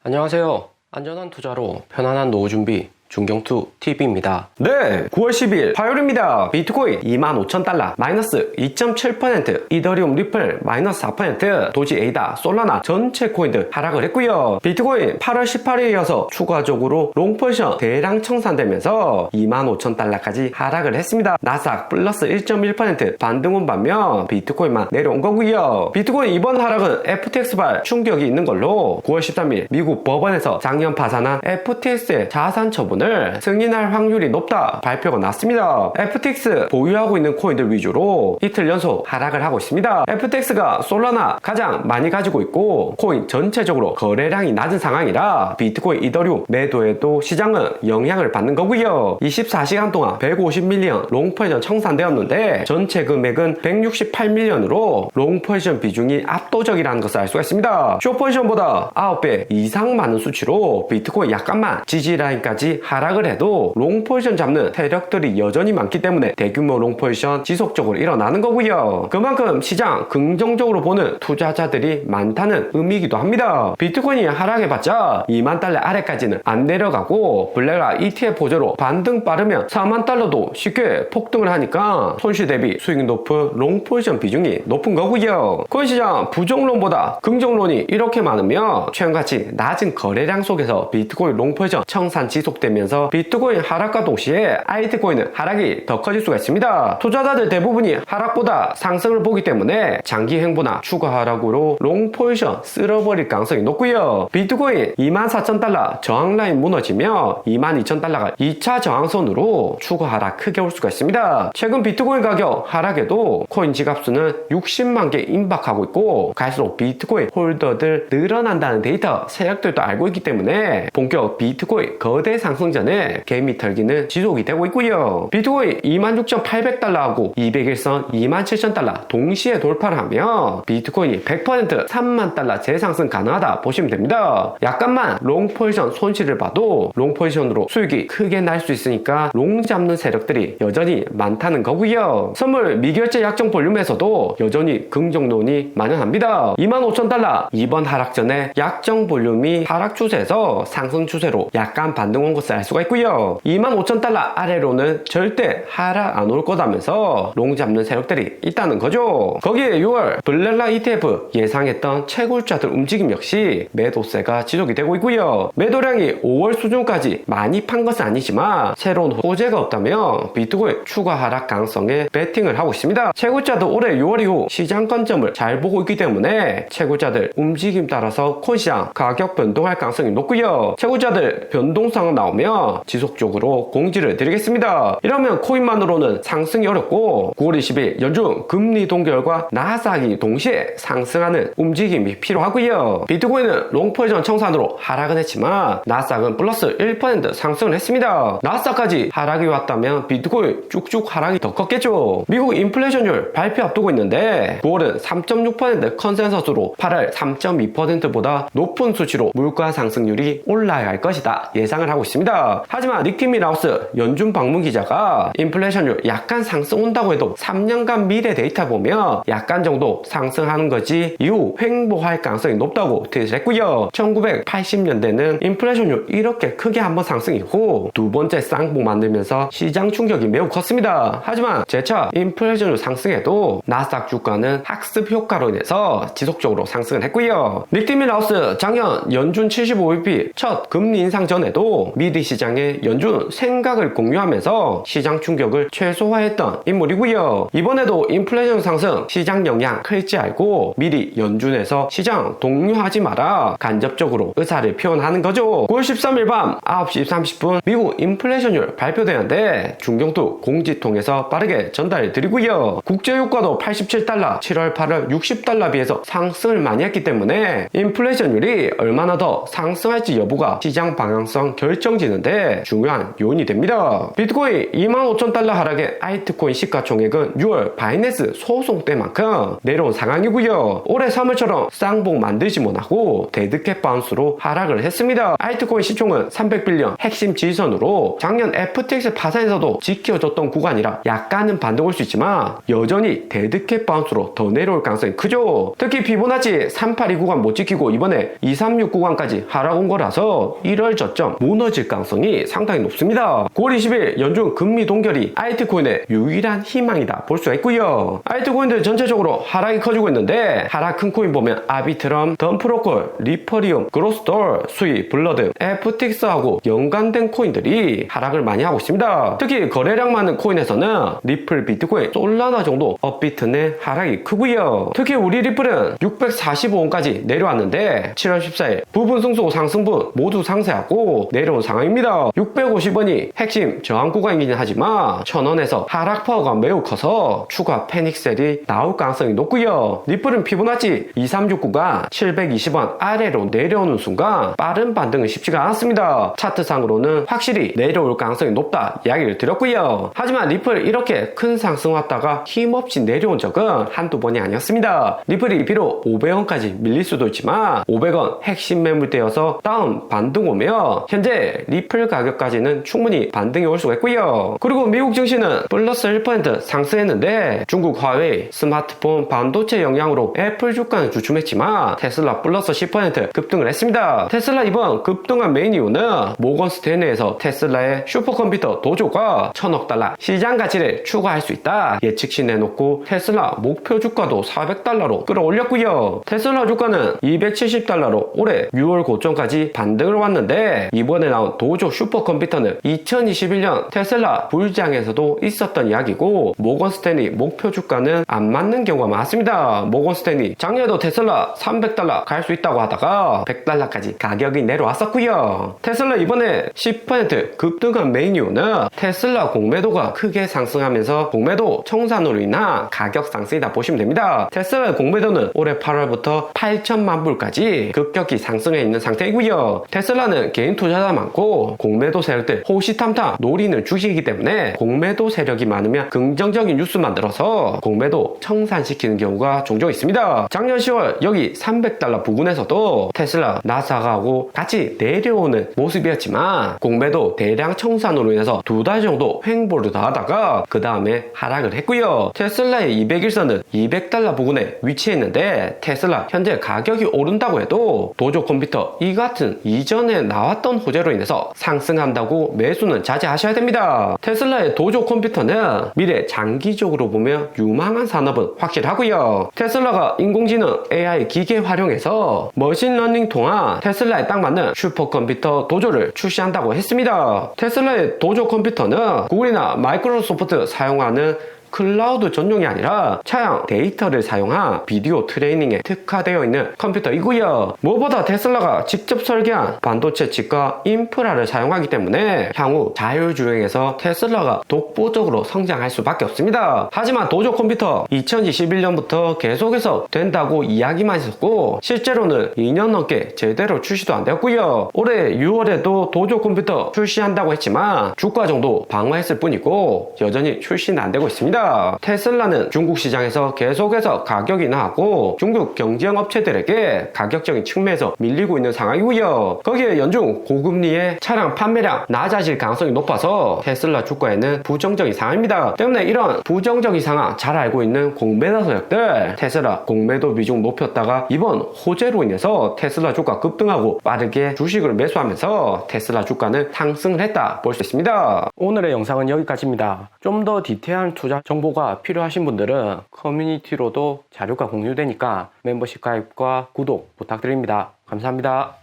안녕하세요. 안전한 투자로 편안한 노후 준비 중경투 TV입니다. 네, 9월 10일 화요일입니다. 비트코인 25,000달러 마이너스 2.7%, 이더리움 리플 마이너스 4%, 도지 에이다, 솔라나 전체 코인들 하락을 했고요. 비트코인 8월 18일에 이어서 추가적으로 롱포지션 대량 청산되면서 25,000달러까지 하락을 했습니다. 나스닥 플러스 1.1% 반등은 반면 비트코인만 내려온 거고요. 비트코인 이번 하락은 FTX발 충격이 있는 걸로 9월 13일 미국 법원에서 작년 파산한 FTX의 자산 처분을 승인할 확률이 높다 발표가 났습니다. FTX 보유하고 있는 코인들 위주로 이틀 연속 하락을 하고 있습니다. FTX가 솔라나 가장 많이 가지고 있고 코인 전체적으로 거래량이 낮은 상황이라 비트코인, 이더리움 매도에도 시장은 영향을 받는 거고요. 24시간 동안 150밀리언 롱포지션 청산되었는데 전체 금액은 168밀리언으로 롱포지션 비중이 압도적이라는 것을 알 수가 있습니다. 숏포지션보다 9배 이상 많은 수치로 비트코인 약간만 지지라인까지 하락을 해도 롱포지션 잡는 세력들이 여전히 많기 때문에 대규모 롱포지션 지속적으로 일어나는 거고요. 그만큼 시장 긍정적으로 보는 투자자들이 많다는 의미이기도 합니다. 비트코인이 하락해봤자 2만 달러 아래까지는 안 내려가고 블랙락 ETF 보조로 반등 빠르면 4만 달러도 쉽게 폭등을 하니까 손실 대비 수익 높은 롱포지션 비중이 높은 거고요. 코인 시장 부정론보다 긍정론이 이렇게 많으며 최근같이 낮은 거래량 속에서 비트코인 롱포지션 청산 지속되면서 비트코인 하락과 동시에 알트코인은 하락이 더 커질 수가 있습니다. 투자자들 대부분이 하락보다 상승을 보기 때문에 장기 횡보나 추가 하락으로 롱 포지션 쓸어버릴 가능성이 높고요. 비트코인 24,000달러 저항 라인 무너지며 22,000달러가 2차 저항선으로 추가 하락 크게 올 수가 있습니다. 최근 비트코인 가격 하락에도 코인 지갑수는 60만 개 임박하고 있고 갈수록 비트코인 홀더들 늘어난다는 데이터 세력들도 알고 있기 때문에 본격 비트코인 거대 상승 전에 개미 털기는 지속이 되고 있고요. 비트코인 26,800달러하고 200일선 27,000달러 동시에 돌파를 하며 비트코인이 100% 3만 달러 재상승 가능하다 보시면 됩니다. 약간만 롱 포지션 손실을 봐도 롱 포지션으로 수익이 크게 날 수 있으니까 롱 잡는 세력들이 여전히 많다는 거고요. 선물 미결제 약정 볼륨에서도 여전히 긍정론이 만연합니다. 25,000달러 이번 하락 전에 약정 볼륨이 하락 추세에서 상승 추세로 약간 반등 온 것을 알 수가 있고요. 25,000달러 아래로는 절대 하락 안 올 거다면서 롱 잡는 세력들이 있다는 거죠. 거기에 6월 블랙락 ETF 예상했던 채굴자들 움직임 역시 매도세가 지속이 되고 있고요. 매도량이 5월 수준까지 많이 판 것은 아니지만 새로운 호재가 없다면 비트코인 추가 하락 가능성에 베팅을 하고 있습니다. 채굴자도 올해 6월 이후 시장 관점을 잘 보고 있기 때문에 채굴자들 움직임 따라서 코인 시장 가격 변동할 가능성이 높고요. 채굴자들 변동상황 나오면 지속적으로 공지를 드리겠습니다. 이러면 코인만으로는 상승이 어렵고 9월 20일 연준 금리 동결과 나스닥이 동시에 상승하는 움직임이 필요하고요. 비트코인은 롱포지션 청산으로 하락은 했지만 나스닥은 플러스 1% 상승을 했습니다. 나스닥까지 하락이 왔다면 비트코인 쭉쭉 하락이 더 컸겠죠. 미국 인플레이션율 발표 앞두고 있는데 9월은 3.6% 컨센서스로 8월 3.2%보다 높은 수치로 물가 상승률이 올라갈 것이다 예상을 하고 있습니다. 하지만 니키 밀하우스 연준 방문 기자가 인플레이션율 약간 상승 온다고 해도 3년간 미래 데이터 보면 약간 정도 상승하는 거지 이후 횡보할 가능성이 높다고 트윗을 했고요. 1980년대는 인플레이션율 이렇게 크게 한번 상승이고 두 번째 쌍봉 만들면서 시장 충격이 매우 컸습니다. 하지만 재차 인플레이션율 상승해도 나스닥 주가는 학습 효과로 인해서 지속적으로 상승을 했고요. 니키 밀하우스 작년 연준 75bp 첫 금리 인상 전에도 미리 시장에 연준 생각을 공유하면서 시장 충격을 최소화했던 인물이고요. 이번에도 인플레이션 상승 시장 영향 클지 알고 미리 연준에서 시장 동요하지 마라 간접적으로 의사를 표현하는 거죠. 9월 13일 밤 9시 30분 미국 인플레이션율 발표되는데 중경투 공지 통해서 빠르게 전달 드리고요. 국제유가도 87달러 7월 8월 60달러 비해서 상승을 많이 했기 때문에 인플레이션율이 얼마나 더 상승할지 여부가 시장 방향성 결정지 떨어지는데 중요한 요인이 됩니다. 비트코인 25,000달러 하락의 알트코인 시가총액은 6월 바이낸스 소송 때만큼 내려온 상황이고요. 올해 3월처럼 쌍봉 만들지 못하고 데드캣 바운스로 하락을 했습니다. 알트코인 시총은 300빌리언 핵심 지지선으로 작년 FTX 파산에서도 지켜줬던 구간이라 약간은 반등 올 수 있지만 여전히 데드캣 바운스로 더 내려올 가능성이 크죠. 특히 피보나치 382 구간 못 지키고 이번에 236 구간까지 하락 온 거라서 1월 저점 무너질 가능성이 상당히 높습니다. 9월 20일 연중 금리 동결이 알트코인의 유일한 희망이다 볼 수가 있고요. 알트코인들 전체적으로 하락이 커지고 있는데 하락 큰 코인 보면 아비트럼, 덤프로콜, 리퍼리움, 그로스돌, 수이, 블러드, FTX하고 연관된 코인들이 하락을 많이 하고 있습니다. 특히 거래량 많은 코인에서는 리플, 비트코인, 솔라나 정도 업비트 내 하락이 크고요. 특히 우리 리플은 645원까지 내려왔는데 7월 14일 부분 승소 상승분 모두 상쇄하고 내려온 상황입니다. 650원이 핵심 저항 구간이긴 하지만 1000원에서 하락 파워가 매우 커서 추가 패닉셀이 나올 가능성이 높고요. 리플은 피보나치 236 구간 720원 아래로 내려오는 순간 빠른 반등은 쉽지가 않았습니다. 차트상으로는 확실히 내려올 가능성이 높다 이야기를 드렸고요. 하지만 리플 이렇게 큰 상승 왔다가 힘없이 내려온 적은 한두 번이 아니었습니다. 리플이 비록 500원까지 밀릴 수도 있지만 500원 핵심 매물대여서 다음 반등 오면 현재 리플 가격까지는 충분히 반등이 올 수가 있고요. 그리고 미국 증시는 플러스 1% 상승했는데 중국 화웨이, 스마트폰, 반도체 영향으로 애플 주가는 주춤했지만 테슬라 플러스 10% 급등을 했습니다. 테슬라 이번 급등한 메인 이유는 모건 스탠리에서 테슬라의 슈퍼컴퓨터 도조가 1000억 달러 시장 가치를 추가할 수 있다 예측시 내놓고 테슬라 목표 주가도 400달러로 끌어올렸고요. 테슬라 주가는 270달러로 올해 6월 고점까지 반등을 왔는데 이번에 나온 도조 슈퍼컴퓨터는 2021년 테슬라 불장에서도 있었던 이야기고 모건 스탠리 목표 주가는 안 맞는 경우가 많습니다. 모건 스탠리 작년에도 테슬라 300달러 갈 수 있다고 하다가 100달러까지 가격이 내려왔었고요. 테슬라 이번에 10% 급등한 메인 이유는 테슬라 공매도가 크게 상승하면서 공매도 청산으로 인한 가격 상승이다 보시면 됩니다. 테슬라의 공매도는 올해 8월부터 8천만 불까지 급격히 상승해 있는 상태이고요. 테슬라는 개인 투자자 많고 공매도 세력들 호시탐탐 노리는 주식이기 때문에 공매도 세력이 많으면 긍정적인 뉴스만 들어서 공매도 청산시키는 경우가 종종 있습니다. 작년 10월 여기 300달러 부근에서도 테슬라 나스닥하고 같이 내려오는 모습이었지만 공매도 대량 청산으로 인해서 2달 정도 횡보를 더 하다가 그 다음에 하락을 했고요. 테슬라의 200일선은 200달러 부근에 위치해 있는데 테슬라 현재 가격이 오른다고 해도 도조 컴퓨터 이 같은 이전에 나왔던 호재로 인해서 상승한다고 매수는 자제하셔야 됩니다. 테슬라의 도조 컴퓨터는 미래 장기적으로 보면 유망한 산업은 확실하고요. 테슬라가 인공지능 AI 기계 활용해서 머신러닝 통한 테슬라에 딱 맞는 슈퍼컴퓨터 도조를 출시한다고 했습니다. 테슬라의 도조 컴퓨터는 구글이나 마이크로소프트 사용하는 클라우드 전용이 아니라 차량 데이터를 사용한 비디오 트레이닝에 특화되어 있는 컴퓨터이고요. 무엇보다 테슬라가 직접 설계한 반도체 칩과 인프라를 사용하기 때문에 향후 자율주행에서 테슬라가 독보적으로 성장할 수밖에 없습니다. 하지만 도조 컴퓨터 2021년부터 계속해서 된다고 이야기만 있었고 실제로는 2년 넘게 제대로 출시도 안 되었고요. 올해 6월에도 도조 컴퓨터 출시한다고 했지만 주가 정도 방어했을 뿐이고 여전히 출시는 안 되고 있습니다. 테슬라는 중국 시장에서 계속해서 가격이 나고 중국 경쟁 업체들에게 가격적인 측면에서 밀리고 있는 상황이고요. 거기에 연중 고금리에 차량 판매량 낮아질 가능성이 높아서 테슬라 주가에는 부정적인 상황입니다. 때문에 이런 부정적인 상황 잘 알고 있는 공매도 세력들 테슬라 공매도 비중 높였다가 이번 호재로 인해서 테슬라 주가 급등하고 빠르게 주식을 매수하면서 테슬라 주가는 상승을 했다 볼 수 있습니다. 오늘의 영상은 여기까지입니다. 좀 더 디테일한 투자 정보가 필요하신 분들은 커뮤니티로도 자료가 공유되니까 멤버십 가입과 구독 부탁드립니다. 감사합니다.